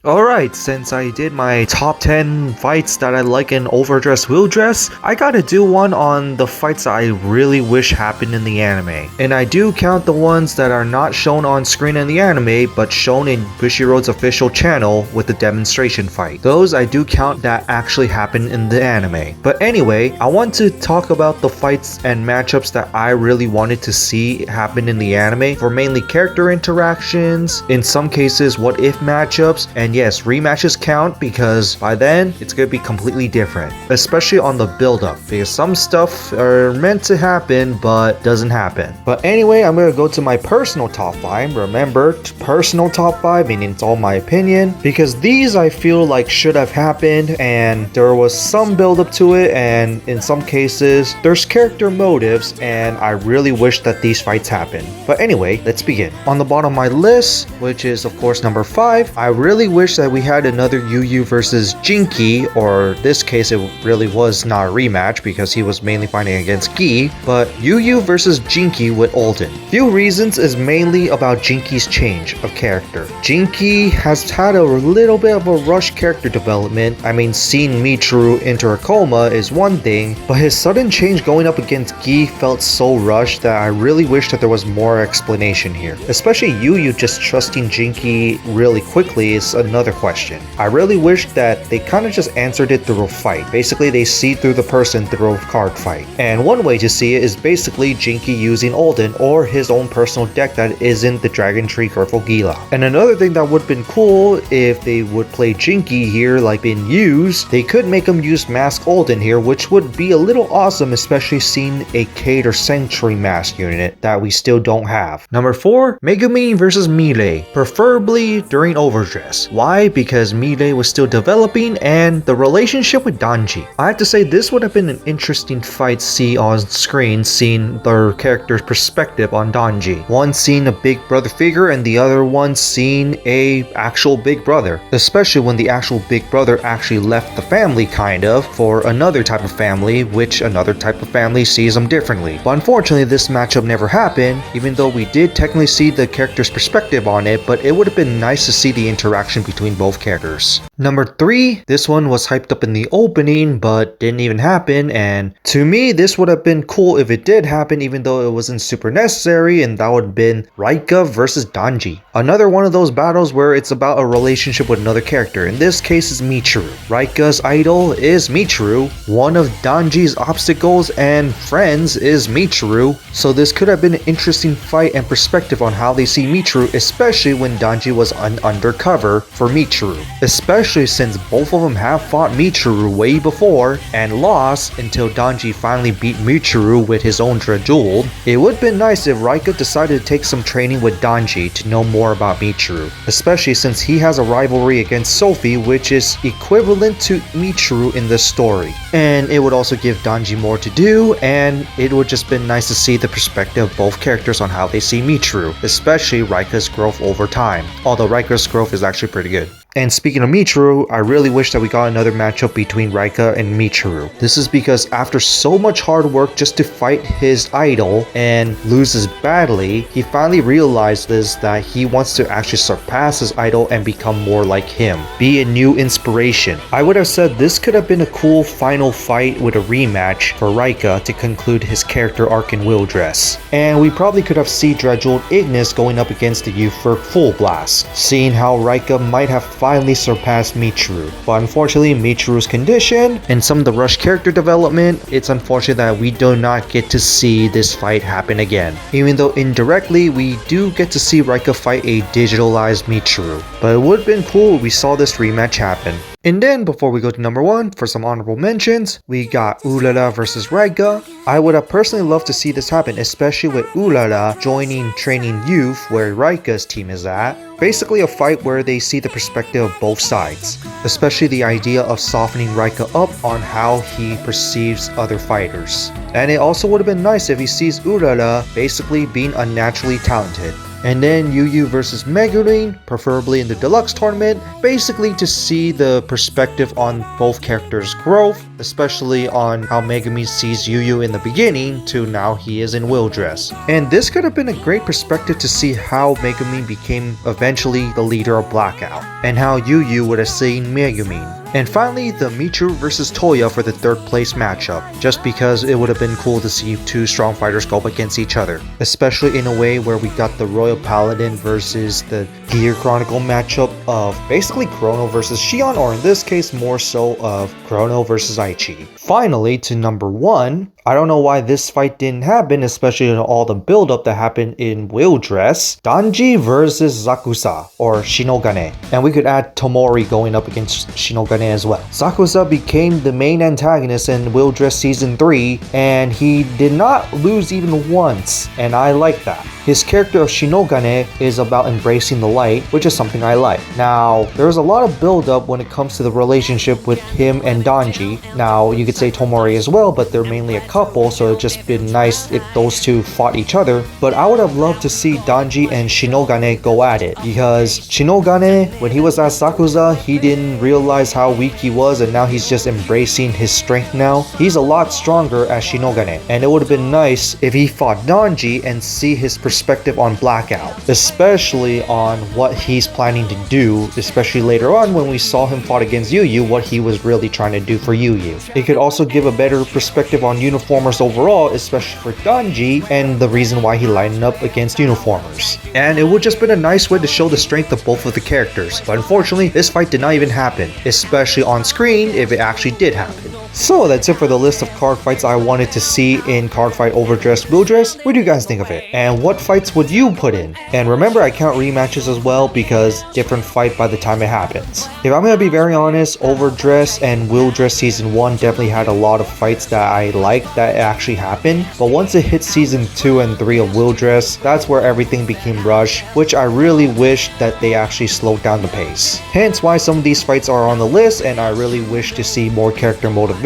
Alright, since I did my top 10 fights that I like in OverDress WillDress, I gotta do one on the fights that I really wish happened in the anime. And I do count the ones that are not shown on screen in the anime, but shown in Bushiroad's official channel with the demonstration fight. Those I do count that actually happened in the anime. But anyway, I want to talk about the fights and matchups that I really wanted to see happen in the anime, for mainly character interactions, in some cases what if matchups, and yes, rematches count because by then it's gonna be completely different, especially on the build-up, because some stuff are meant to happen but doesn't happen. But anyway, I'm gonna go to my personal top 5. Remember, personal top 5, meaning it's all my opinion, because these I feel like should have happened and there was some build-up to it, and in some cases there's character motives and I really wish that these fights happen. But anyway, let's begin. On the bottom of my list, which is of course number 5, I really wish that we had another Yu versus Jinky, or this case it really was not a rematch because he was mainly fighting against Gi, but Yu versus Jinky with Olden. Few reasons is mainly about Jinky's change of character. Jinky has had a little bit of a rush character development. I mean, seeing Michiru enter a coma is one thing, but his sudden change going up against Gi felt so rushed that I really wish that there was more explanation here. Especially Yu just trusting Jinky really quickly is another question. I really wish that they kind of just answered it through a fight. Basically, they see through the person through a card fight. And one way to see it is basically Jinky using Olden or his own personal deck that isn't the Dragon Tree Gurful Gila. And another thing that would have been cool if they would play Jinky here like been used, they could make him use Mask Olden here, which would be a little awesome, especially seeing a Kate or Sanctuary Mask unit that we still don't have. Number 4, Megumi versus Melee, preferably during Overdress. Why? Because Melee was still developing and the relationship with Danji. I have to say this would have been an interesting fight to see on screen, seeing their character's perspective on Danji. One seeing a big brother figure and the other one seeing a actual big brother. Especially when the actual big brother actually left the family kind of for another type of family, which another type of family sees them differently. But unfortunately this matchup never happened, even though we did technically see the character's perspective on it, but it would have been nice to see the interaction between both characters. Number 3, this one was hyped up in the opening but didn't even happen, and to me this would have been cool if it did happen, even though it wasn't super necessary, and that would have been Raika versus Danji. Another one of those battles where it's about a relationship with another character. In this case is Michiru. Raika's idol is Michiru. One of Danji's obstacles and friends is Michiru, so this could have been an interesting fight and perspective on how they see Michiru, especially when Danji was undercover for Michiru, especially since both of them have fought Michiru way before and lost until Danji finally beat Michiru with his own Drajul. It would have been nice if Raika decided to take some training with Danji to know more about Michiru, especially since he has a rivalry against Sophie which is equivalent to Michiru in the story. And it would also give Danji more to do, and it would just been nice to see the perspective of both characters on how they see Michiru, especially Raika's growth over time, although Raika's growth is actually pretty good. And speaking of Michiru, I really wish that we got another matchup between Raika and Michiru. This is because after so much hard work just to fight his idol and loses badly, he finally realizes that he wants to actually surpass his idol and become more like him, be a new inspiration. I would have said this could have been a cool final fight with a rematch for Raika to conclude his character arc in WillDress. And we probably could have seen Drajul Ignis going up against the youth for Full Blast, seeing how Raika might have finally surpassed Michiru. But unfortunately, Michiru's condition and some of the rush character development, it's unfortunate that we do not get to see this fight happen again. Even though indirectly, we do get to see Raika fight a digitalized Michiru. But it would have been cool if we saw this rematch happen. And then, before we go to number 1, for some honorable mentions, we got Ulala versus Raika. I would have personally loved to see this happen, especially with Ulala joining Training Youth where Raika's team is at. Basically a fight where they see the perspective of both sides, especially the idea of softening Raika up on how he perceives other fighters. And it also would have been nice if he sees Ulala basically being unnaturally talented. And then Yu versus Megumi, preferably in the deluxe tournament, basically to see the perspective on both characters' growth especially on how Megumi sees Yu in the beginning to now he is in WillDress. And this could have been a great perspective to see how Megumi became eventually the leader of Blackout, and how Yu would have seen Megumi. And finally, the Michiru vs Toya for the 3rd place matchup, just because it would have been cool to see 2 strong fighters go up against each other, especially in a way where we got the Royal Paladin versus the Gear Chronicle matchup of basically Chrono versus Shion, or in this case more so of Chrono versus Aichi. Finally, to number 1, I don't know why this fight didn't happen, especially in all the build-up that happened in WillDress. Danji versus Zakusa, or Shinogane. And we could add Tomori going up against Shinogane as well. Zakusa became the main antagonist in WillDress Season 3, and he did not lose even once, and I like that. His character of Shinogane is about embracing the light, which is something I like. Now, there's a lot of build-up when it comes to the relationship with him and Danji. Now, you could say Tomori as well, but they're mainly a couple, so it'd just been nice if those two fought each other. But I would have loved to see Danji and Shinogane go at it, because Shinogane, when he was at Zakusa, he didn't realize how weak he was, and now he's just embracing his strength now. He's a lot stronger as Shinogane, and it would have been nice if he fought Danji and see his perspective on Blackout, especially on what he's planning to do, especially later on when we saw him fought against Yu, what he was really trying to do for Yu. It could also give a better perspective on Uniformers overall, especially for Danji, and the reason why he lined up against Uniformers. And it would just been a nice way to show the strength of both of the characters, but unfortunately this fight did not even happen, especially on screen if it actually did happen. So that's it for the list of card fights I wanted to see in Cardfight OverDress WillDress. What do you guys think of it? And what fights would you put in? And remember, I count rematches as well because different fight by the time it happens. If I'm gonna be very honest, OverDress and WillDress Season 1 definitely had a lot of fights that I liked that actually happened. But once it hit Season 2 and 3 of WillDress, that's where everything became rushed, which I really wish that they actually slowed down the pace. Hence why some of these fights are on the list, and I really wish to see more character motivations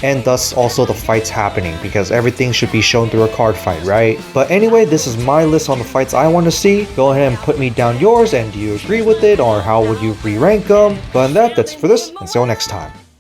and thus also the fights happening, because everything should be shown through a card fight, right? But anyway, this is my list on the fights I want to see. Go ahead and put me down yours, and do you agree with it, or how would you re-rank them? But on that's it for this, and see you next time.